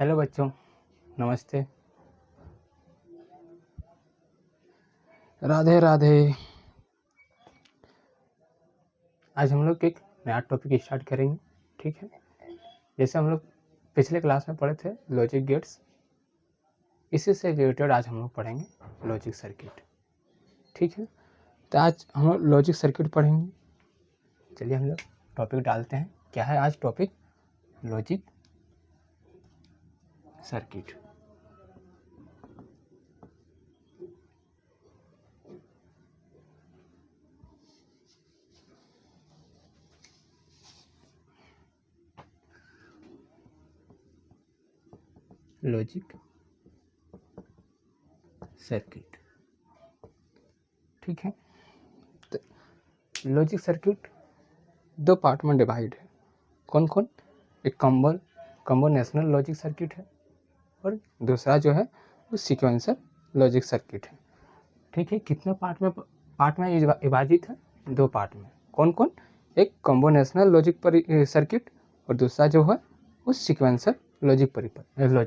Hello बच्चों, नमस्ते। राधे राधे। आज हम लोग एक नया टॉपिक स्टार्ट करेंगे, ठीक है। जैसे हम लोग पिछले क्लास में पढ़े थे लॉजिक गेट्स, इसी से रिलेटेड आज हम लोग पढ़ेंगे लॉजिक सर्किट, ठीक है। तो आज हम लोग लॉजिक सर्किट पढ़ेंगे। चलिए हम लोग टॉपिक डालते हैं। क्या है आज topic? Logic circuit. Logic circuit, ठीक है। तो लॉजिक सर्किट दो पार्ट में डिवाइड है। कौन कौन? एक कॉम्बिनेशनल लॉजिक सर्किट है और दूसरा जो है वो सीक्वेंसर लॉजिक सर्किट है, ठीक है। कितने पार्ट में विभाजित है? दो पार्ट में। कौन कौन? एक कॉम्बिनेशनल लॉजिक सर्किट और दूसरा जो है वो सीक्वेंसर लॉजिक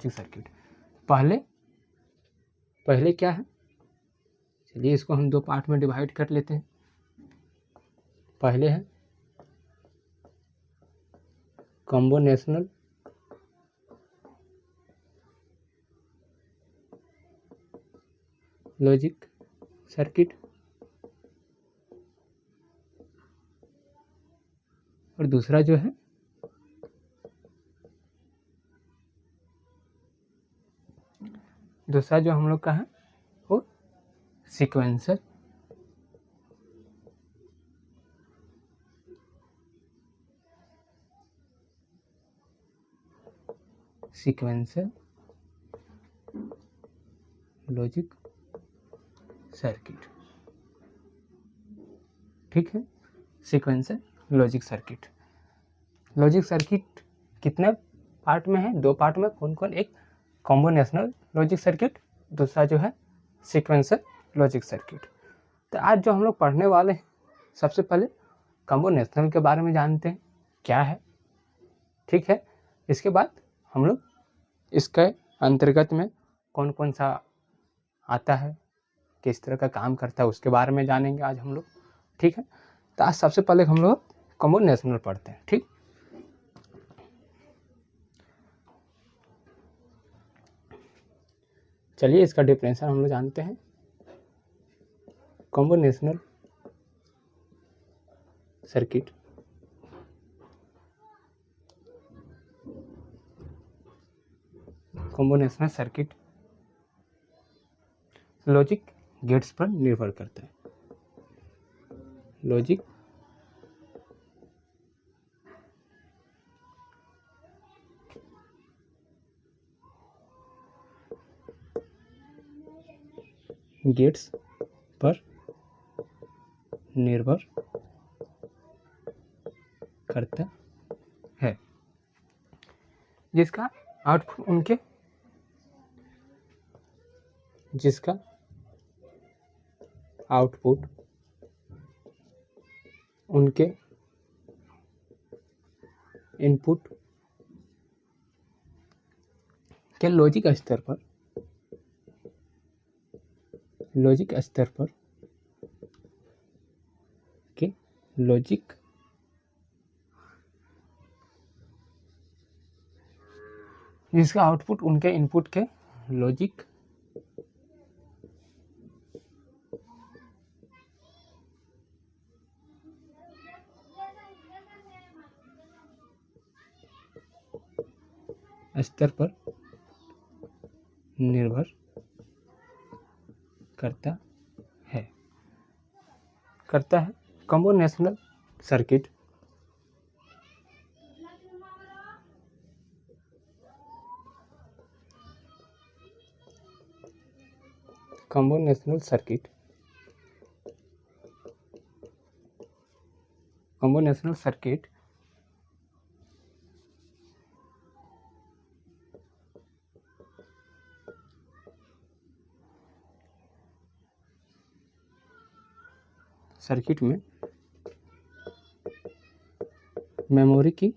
सर्किट। पहले क्या है? चलिए इसको हम दो पार्ट में डिवाइड कर लेते हैं। पहले है कॉम्बिनेशनल लॉजिक सर्किट और दूसरा जो है जो हम लोग का है वो सीक्वेंसर लॉजिक सर्किट, ठीक है। सीक्वेंसर लॉजिक सर्किट कितने पार्ट में है? दो पार्ट में। कौन कौन? एक कॉम्बिनेशनल लॉजिक सर्किट, दूसरा जो है सीक्वेंसर लॉजिक सर्किट। तो आज जो हम लोग पढ़ने वाले हैं, सबसे पहले कॉम्बिनेशनल के बारे में जानते हैं क्या है, ठीक है। इसके बाद हम लोग इसके अंतर्गत में कौन कौन सा आता है, किस तरह का काम करता है, उसके बारे में जानेंगे आज हम लोग, ठीक है। तो आज सबसे पहले हम लोग कॉम्बिनेशनल पढ़ते हैं, ठीक। चलिए इसका डिफरेंशियल हम लोग जानते हैं। कॉम्बिनेशनल सर्किट लॉजिक गेट्स पर निर्भर करता है। लॉजिक गेट्स पर निर्भर करता है, जिसका आउटपुट उनके इनपुट के लॉजिक स्तर पर के लॉजिक जिसका आउटपुट उनके इनपुट के लॉजिक स्तर पर निर्भर करता है कॉम्बिनेशनल सर्किट सर्किट में मेमोरी की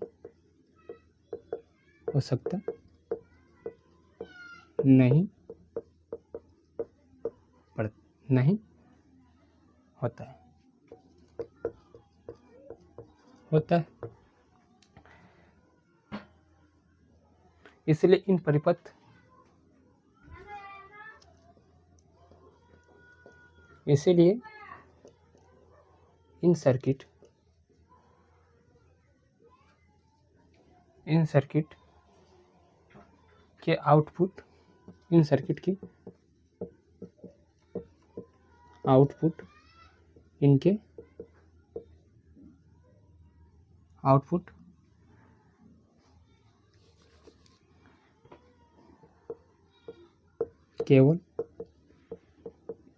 आवश्यकता नहीं नहीं होता है इसलिए इन परिपथ इसीलिए इन सर्किट के आउटपुट इनके आउटपुट केवल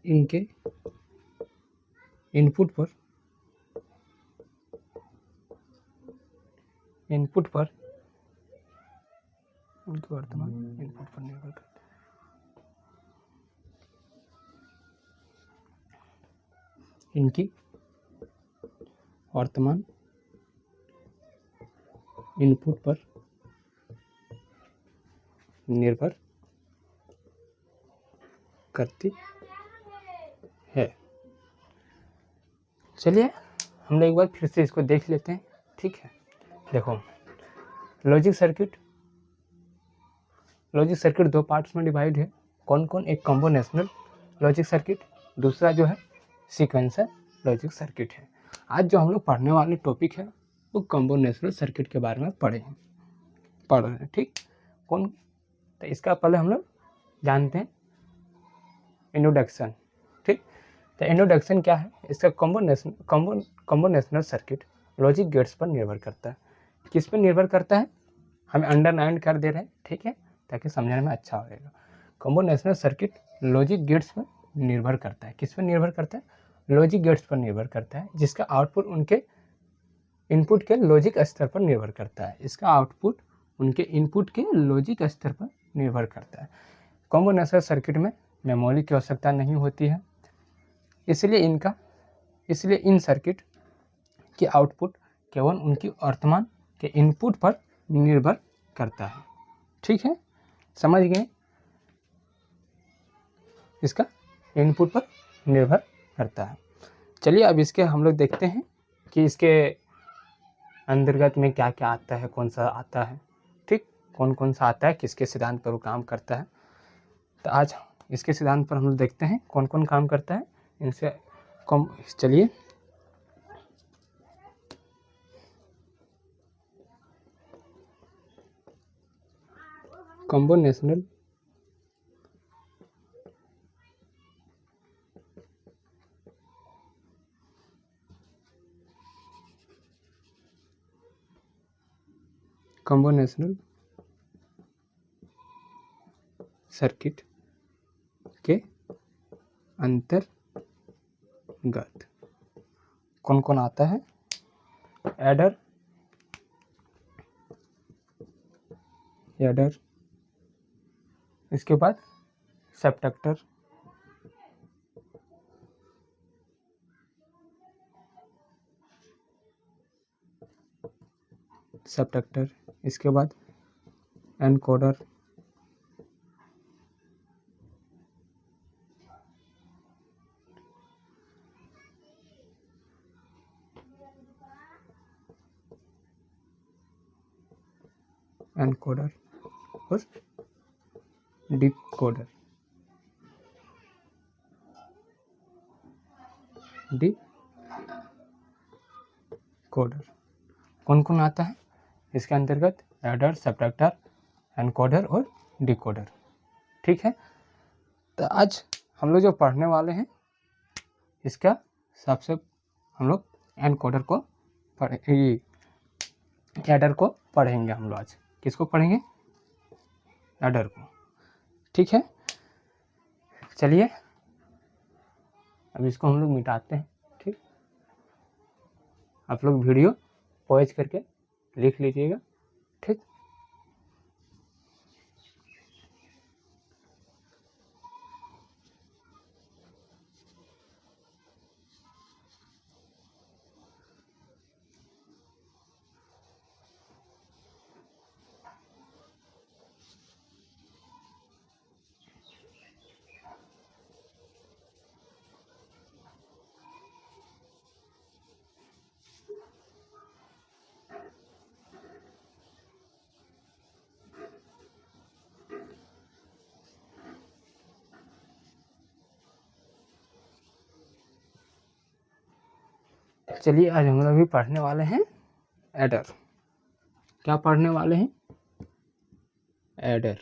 इनके इनपुट पर उनके वर्तमान इनपुट पर निर्भर करता है। इनकी वर्तमान इनपुट पर निर्भर करती है। चलिए हम लोग एक बार फिर से इसको देख लेते हैं। ठीक है, देखो लॉजिक सर्किट दो पार्ट्स में डिवाइड है। कौन कौन? एक कॉम्बिनेशनल लॉजिक सर्किट, दूसरा जो है सीक्वेंसर लॉजिक सर्किट है। आज जो हम लोग पढ़ने वाले टॉपिक है वो कॉम्बिनेशनल सर्किट के बारे में पढ़ रहे हैं। ठीक, तो इसका पहले हम लोग जानते हैं इंट्रोडक्शन। ठीक, तो इंट्रोडक्शन क्या है? इसका कॉम्बिनेशनल सर्किट लॉजिक गेट्स पर निर्भर करता है। किस पर निर्भर करता है? हमें अंडरलाइन कर दे रहे हैं, ठीक है, ताकि समझने में अच्छा होगा। कॉम्बिनेशनल सर्किट लॉजिक गेट्स पर निर्भर करता है। किस पर निर्भर करता है? लॉजिक गेट्स पर निर्भर करता है, जिसका आउटपुट उनके इनपुट के लॉजिक स्तर पर निर्भर करता है। इसका आउटपुट उनके इनपुट के लॉजिक स्तर पर निर्भर करता है। कॉम्बिनेशनल सर्किट में मेमोरी की आवश्यकता नहीं होती है, इसलिए इन सर्किट के आउटपुट केवल उनकी वर्तमान के इनपुट पर निर्भर करता है। ठीक है, समझ गए? इसका इनपुट पर निर्भर करता है। चलिए अब इसके हम लोग देखते हैं कि इसके अंतर्गत में क्या क्या आता है, कौन सा आता है। ठीक, कौन कौन सा आता है, किसके सिद्धांत पर वो काम करता है। तो आज इसके सिद्धांत पर हम लोग देखते हैं कौन कौन काम करता है इनसे। चलिए कॉम्बिनेशनल सर्किट के अंतर्गत कौन कौन आता है? एडर, इसके बाद सबट्रैक्टर, इसके बाद एनकोडर, और डिकोडर। कौन कौन आता है इसके अंतर्गत? एडर, सबट्रैक्टर, एनकोडर और डिकोडर। ठीक है, तो आज हम लोग जो पढ़ने वाले हैं इसका सबसे हम लोग एनकोडर को एडर को पढ़ेंगे। हम लोग आज किसको पढ़ेंगे? एडर को। ठीक है, चलिए अब इसको हम लोग मिटाते हैं। ठीक, आप लोग वीडियो पॉज करके लिख लीजिएगा। ठीक, चलिए आज हम लोग भी पढ़ने वाले हैं एडर। क्या पढ़ने वाले हैं? एडर।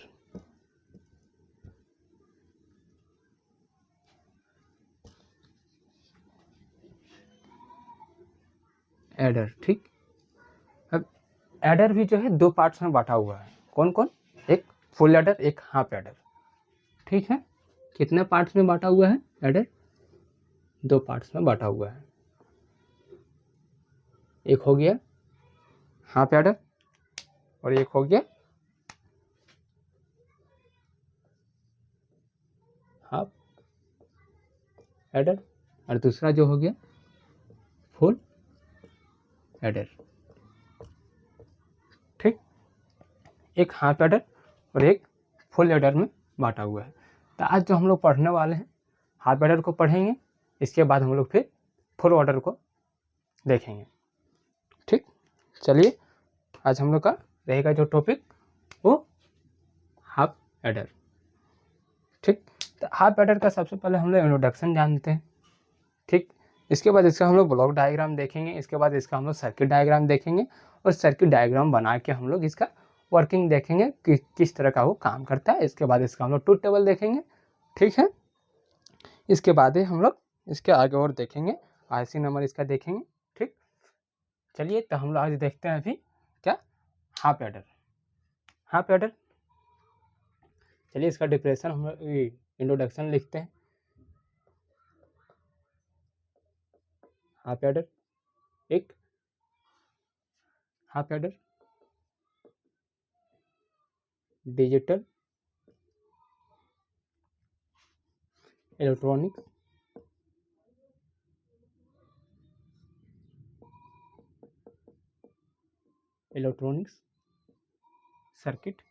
एडर, ठीक। अब एडर भी जो है दो पार्ट्स में बांटा हुआ है। कौन कौन? एक फुल एडर, एक हाफ एडर, ठीक है। कितने पार्ट्स में बांटा हुआ है एडर? दो पार्ट्स में बांटा हुआ है। एक हो गया हाफ एडर और एक हो गया हाफ एडर, और दूसरा जो हो गया फुल एडर, ठीक। एक हाफ एडर और एक फुल एडर में बांटा हुआ है। तो आज जो हम लोग पढ़ने वाले हैं हाफ एडर को पढ़ेंगे, इसके बाद हम लोग फिर फुल ऑर्डर को देखेंगे, ठीक। चलिए आज हम लोग का रहेगा जो टॉपिक वो हाफ एडर, ठीक। तो हाफ एडर का सबसे पहले हम लोग इंट्रोडक्शन जानते हैं, ठीक। इसके बाद इसका हम लोग ब्लॉक डायग्राम देखेंगे, इसके बाद इसका हम लोग सर्किट डायग्राम देखेंगे और सर्किट डायग्राम बना के हम लोग इसका वर्किंग देखेंगे कि किस तरह का वो काम करता है। इसके बाद इसका हम लोग ट्रूथ टेबल देखेंगे, ठीक है। इसके बाद ही हम लोग इसके आगे और देखेंगे, आईसी नंबर इसका देखेंगे, ठीक। चलिए तो हम लोग आज देखते हैं अभी क्या हाफ एडर। हाफ एडर, चलिए इसका डिफरेंशियल हम लोग इंट्रोडक्शन लिखते हैं। हाफ एडर, एक half adder digital electronics circuit,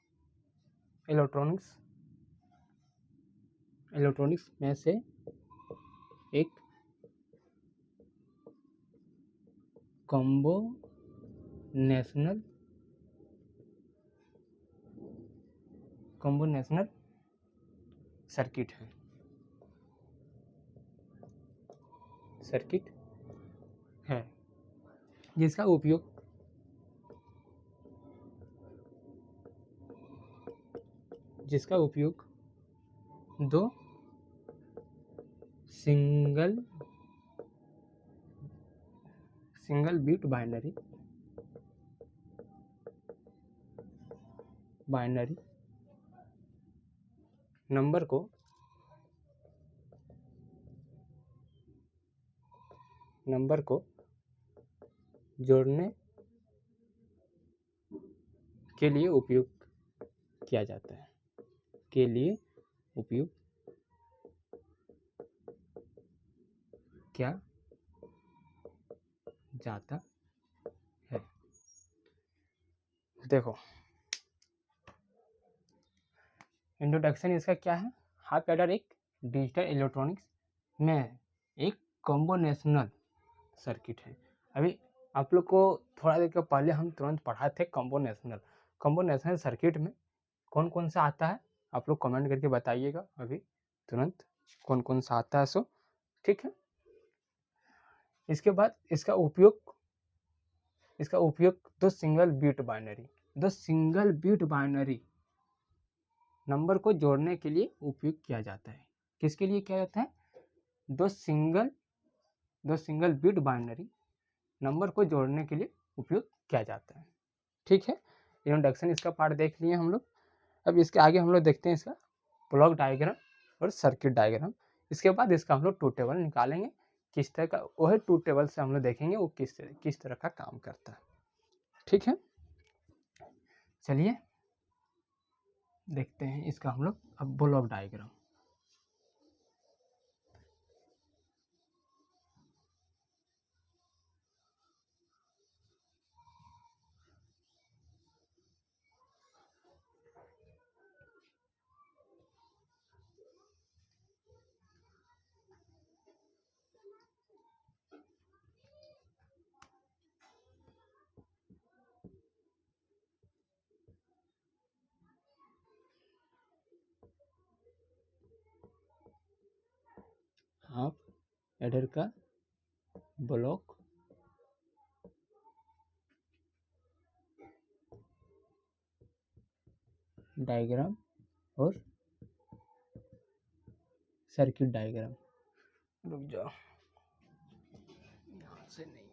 electronics में से एक कॉम्बिनेशनल सर्किट है जिसका उपयोग दो सिंगल बिट बाइनरी नंबर को जोड़ने के लिए उपयोग किया जाता है, है। देखो इंट्रोडक्शन इसका क्या है। हाफ एडर एक डिजिटल इलेक्ट्रॉनिक्स में एक कॉम्बिनेशनल सर्किट है। अभी आप लोग को थोड़ा देर के पहले हम तुरंत पढ़ा थे कॉम्बिनेशनल सर्किट में कौन कौन सा आता है, आप लोग कमेंट करके बताइएगा अभी तुरंत कौन कौन सा आता है सो, ठीक है। इसके बाद इसका उपयोग दो सिंगल बिट बाइनरी नंबर को जोड़ने के लिए उपयोग किया जाता है। किसके लिए किया जाता है? दो सिंगल बिट बाइनरी नंबर को जोड़ने के लिए उपयोग किया जाता है, ठीक है। इंट्रोडक्शन इसका पार्ट देख लिए हम लोग। अब इसके आगे हम लोग देखते हैं इसका ब्लॉक डायग्राम और सर्किट डायग्राम। इसके बाद इसका हम लोग ट्रूथ टेबल निकालेंगे, किस तरह का वही ट्रूथ टेबल से हम लोग देखेंगे वो किस तरह का काम करता है, ठीक है। चलिए देखते हैं इसका हम लोग अब ब्लॉक डायग्राम। हाफ एडर का ब्लॉक डायग्राम और सर्किट डायग्राम। रुक जाओ, यहाँ से नहीं,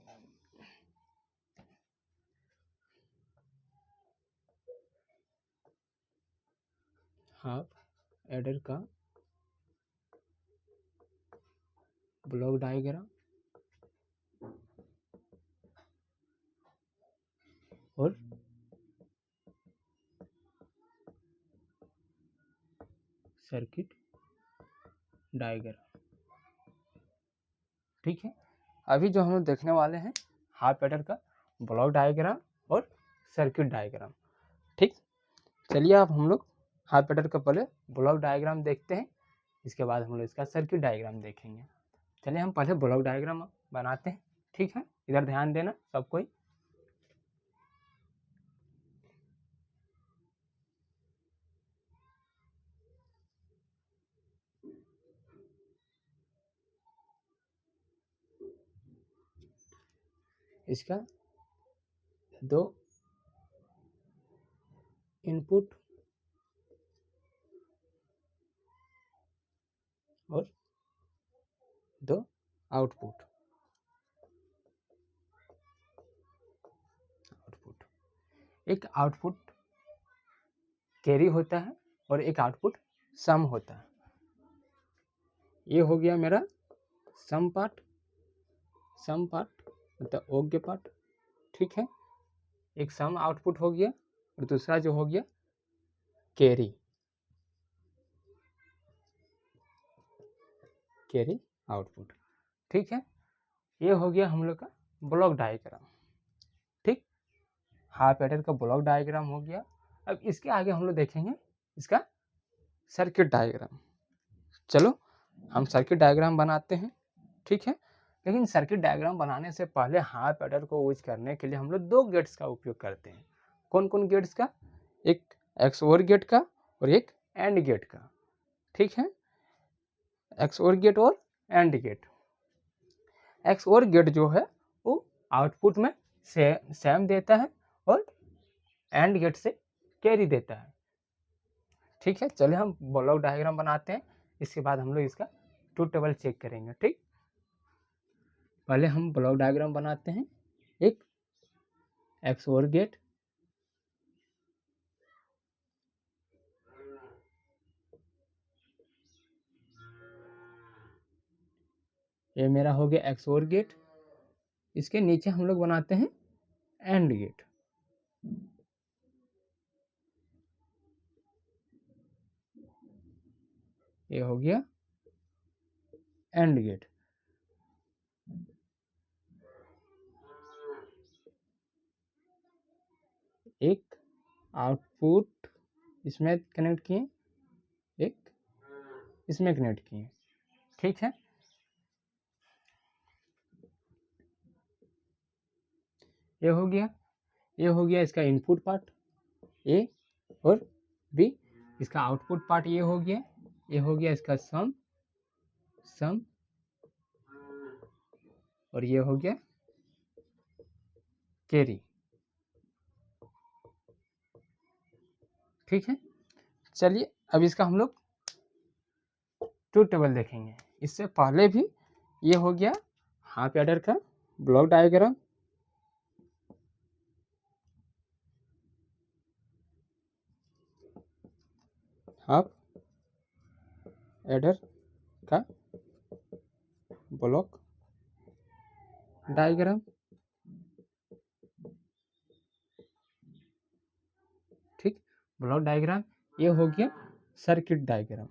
हाफ एडर का ब्लॉक डायग्राम और सर्किट डायग्राम। ठीक है, अभी जो हम लोग देखने वाले हैं हाफ एडर का ब्लॉक डायग्राम और सर्किट डायग्राम। ठीक, चलिए अब हम लोग हाफ एडर का पहले ब्लॉक डायग्राम देखते हैं, इसके बाद हम लोग इसका सर्किट डायग्राम देखेंगे। चलिए हम पहले ब्लॉक डायग्राम बनाते हैं। ठीक है, इधर ध्यान देना सब कोई। इसका दो इनपुट और दो आउटपुट। एक आउटपुट कैरी होता है और एक आउटपुट सम होता है। ये हो गया मेरा सम पार्ट मतलब ओके पार्ट। ठीक है, एक सम आउटपुट हो गया और दूसरा जो हो गया कैरी आउटपुट। ठीक है, ये हो गया हम लोग का ब्लॉक डायग्राम। ठीक, हाफ एडर का ब्लॉक डायग्राम हो गया। अब इसके आगे हम लोग देखेंगे इसका सर्किट डायग्राम। चलो हम सर्किट डायग्राम बनाते हैं। ठीक है, लेकिन सर्किट डायग्राम बनाने से पहले हाफ एडर को यूज करने के लिए हम लोग दो गेट्स का उपयोग करते हैं। कौन कौन गेट्स का? एक एक्सओर गेट का और एक एंड गेट का। ठीक है, एक्सओर गेट और एंड गेट। एक्सओर गेट जो है वो आउटपुट में सेम देता है और एंड गेट से कैरी देता है। ठीक है, चलिए हम ब्लॉक डायग्राम बनाते हैं, इसके बाद हम लोग इसका ट्रूथ टेबल चेक करेंगे। ठीक, पहले हम ब्लॉक डायग्राम बनाते हैं। एक एक्सओर गेट, ये मेरा हो गया एक्सओर गेट। इसके नीचे हम लोग बनाते हैं एंड गेट। ये हो गया एंड गेट। एक आउटपुट इसमें कनेक्ट किए, एक इसमें कनेक्ट किए। ठीक है, ये हो गया इसका इनपुट पार्ट ए और बी। इसका आउटपुट पार्ट ये हो गया इसका सम और ये हो गया कैरी। ठीक है, चलिए अब इसका हम लोग ट्रूथ टेबल देखेंगे। इससे पहले भी ये हो गया हाफ एडर का ब्लॉक डायग्राम। हाफ एडर का ब्लॉक डायग्राम। ठीक, ब्लॉक डायग्राम। ये हो गया सर्किट डायग्राम।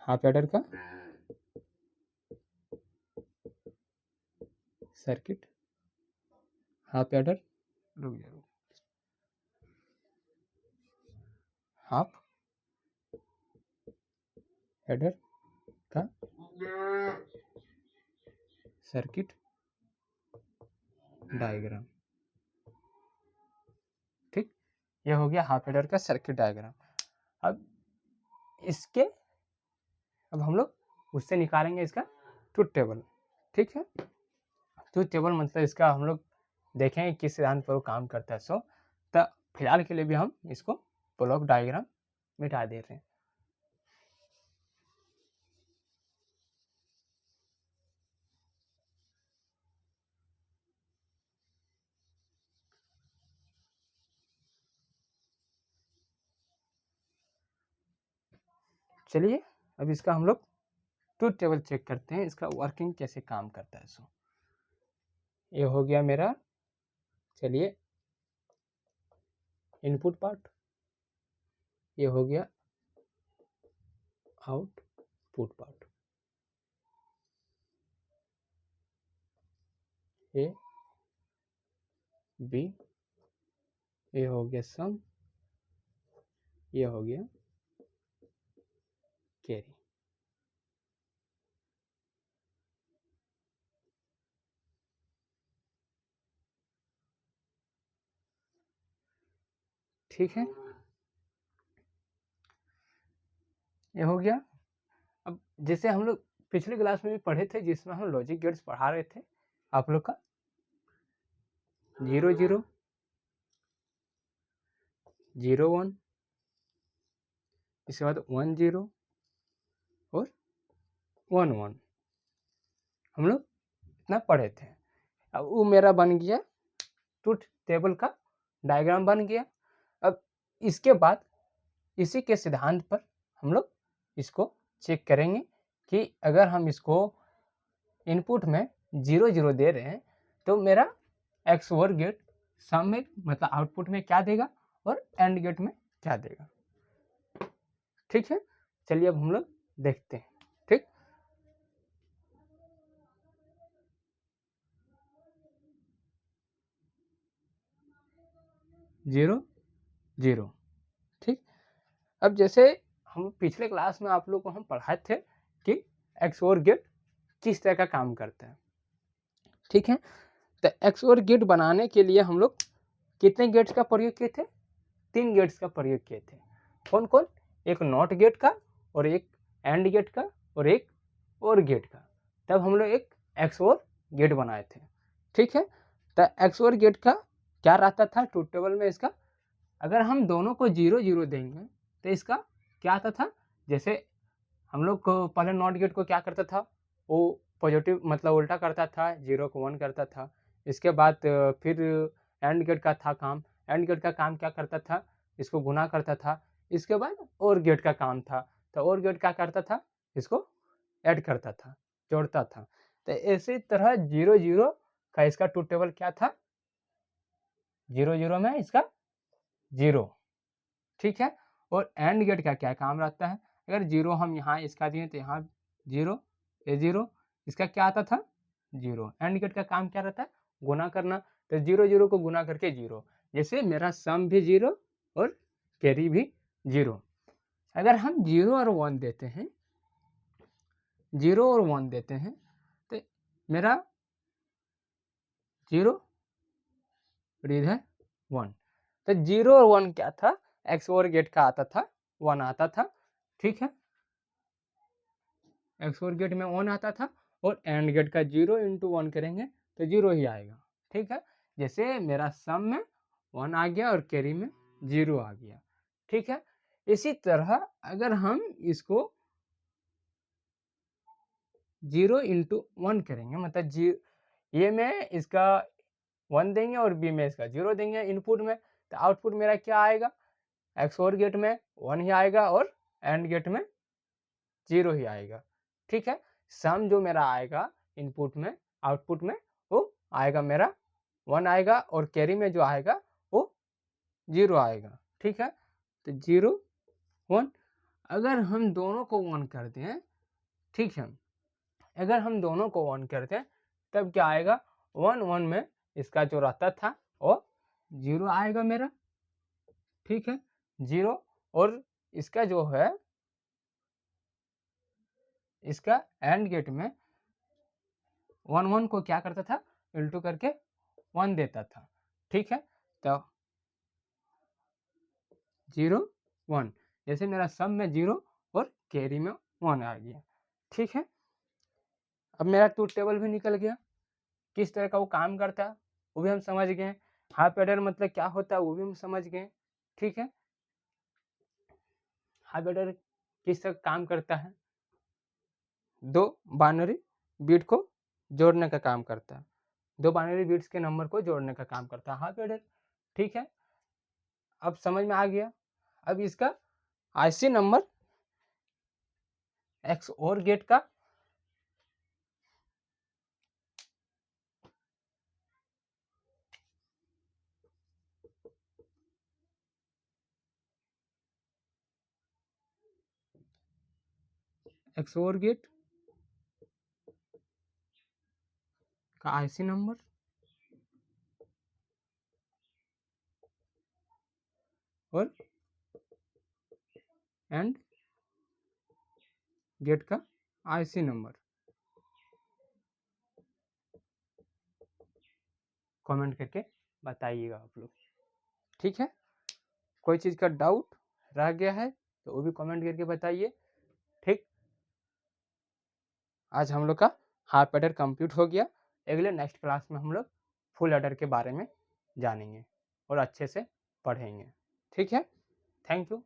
हाफ एडर का circuit, half adder, half adder का सर्किट डायग्राम। ठीक, यह हो गया हाफ एडर का सर्किट डायग्राम। अब हम लोग उससे निकालेंगे इसका ट्रूथ टेबल। ठीक है, ट्रूथ टेबल मतलब इसका हम लोग देखेंगे किस सिद्धांत पर वो काम करता है। तो फिलहाल के लिए भी हम इसको ब्लॉक डायग्राम मिटा दे रहे हैं। चलिए अब इसका हम लोग ट्रूथ टेबल चेक करते हैं, इसका वर्किंग कैसे काम करता है। सो ये हो गया मेरा, चलिए इनपुट पार्ट, ये हो गया आउटपुट पार्ट, ए बी, ये हो गया सम, ये हो गया कैरी। ठीक है, ये हो गया। अब जैसे हम लोग पिछले क्लास में भी पढ़े थे, जिसमें हम लॉजिक गेट्स पढ़ा रहे थे आप लोग का 0 0 0 1, इसके बाद 1 0 और 1 1, हम लोग इतना पढ़े थे। अब वो मेरा बन गया ट्रूथ टेबल का डायग्राम बन गया। अब इसके बाद इसी के सिद्धांत पर हम लोग इसको चेक करेंगे कि अगर हम इसको इनपुट में 0 0 दे रहे हैं तो मेरा XOR गेट सम में मतलब आउटपुट में क्या देगा और एंड गेट में क्या देगा। ठीक है, चलिए अब हम लोग देखते हैं। ठीक, जीरो जीरो। ठीक, अब जैसे हम पिछले क्लास में आप लोग को हम पढ़ाए थे कि XOR गेट किस तरह का काम करता है। ठीक है, तो XOR गेट बनाने के लिए हम लोग कितने गेट्स का प्रयोग किए थे? 3 गेट्स का प्रयोग किए थे। कौन कौन? एक नॉट गेट का और एक एंड गेट का और एक और गेट का। तब हम लोग एक XOR गेट बनाए थे। ठीक है, तो XOR गेट का क्या रहता था ट्रूथ टेबल में इसका? अगर हम दोनों को 0 0 देंगे तो इसका क्या आता था? जैसे हम लोग को पहले नॉट गेट को क्या करता था, वो पॉजिटिव मतलब उल्टा करता था, 0 को 1 करता था। इसके बाद फिर एंड गेट का था काम, एंड गेट का काम क्या करता था, इसको गुना करता था। इसके बाद और गेट का काम था, तो और गेट क्या करता था, इसको ऐड करता था, जोड़ता था। तो इसी तरह 0 0 का इसका ट्रूथ टेबल क्या था, 0 0 में इसका 0। ठीक है, और एंड गेट का क्या काम रहता है? अगर 0 हम यहाँ इसका दिए तो यहाँ 0, ये 0, इसका क्या आता था 0। एंड गेट का काम क्या रहता है? गुना करना। तो 0 0 को गुना करके 0, जैसे मेरा सम भी 0 और कैरी भी 0। अगर हम 0 और 1 देते हैं, 0 और 1 देते हैं तो मेरा 0 और इधर 1, तो 0 और 1 क्या था, XOR गेट का आता था 1 आता था। ठीक है, XOR गेट में 1 आता था और एंड गेट का 0 × 1 करेंगे तो 0 ही आएगा। ठीक है, जैसे मेरा सम में 1 आ गया और कैरी में 0 आ गया। ठीक है, इसी तरह अगर हम इसको 0 × 1 करेंगे, मतलब ए में इसका 1 देंगे और बी में इसका 0 देंगे इनपुट में, तो आउटपुट मेरा क्या आएगा, XOR गेट में 1 ही आएगा और एंड गेट में 0 ही आएगा। ठीक है, सम जो मेरा आएगा इनपुट में आउटपुट में वो आएगा मेरा 1 आएगा और कैरी में जो आएगा वो 0 आएगा। ठीक है, तो 0 1, अगर हम दोनों को 1 कर दें, ठीक है, अगर हम दोनों को 1 करते हैं तब क्या आएगा, 1 1 में इसका जो रहता था वो 0 आएगा मेरा। ठीक है, 0, और इसका जो है इसका एंड गेट में 1 1 को क्या करता था, उल्टू करके 1 देता था। ठीक है, तो 0 1, जैसे मेरा सम में 0 और कैरी में 1 आ गया। ठीक है, अब मेरा ट्रूथ टेबल भी निकल गया। किस तरह का वो काम करता है वो भी हम समझ गए। हाफ एडर मतलब क्या होता है वो भी हम समझ गए। ठीक है, हाफ एडर किस तरह काम करता है, दो बाइनरी बिट को जोड़ने का काम करता है, दो बाइनरी बिट्स के नंबर को जोड़ने का काम करता है हाफ एडर। ठीक है, अब समझ में आ गया। अब इसका आईसी नंबर XOR गेट का XOR गेट का आईसी नंबर और एंड गेट का आईसी नंबर कमेंट करके बताइएगा आप लोग। ठीक है, कोई चीज़ का डाउट रह गया है तो वो भी कमेंट करके बताइए। ठीक, आज हम लोग का हाफ एडर कंप्लीट हो गया। अगले नेक्स्ट क्लास में हम लोग फुल एडर के बारे में जानेंगे और अच्छे से पढ़ेंगे। ठीक है, थैंक यू।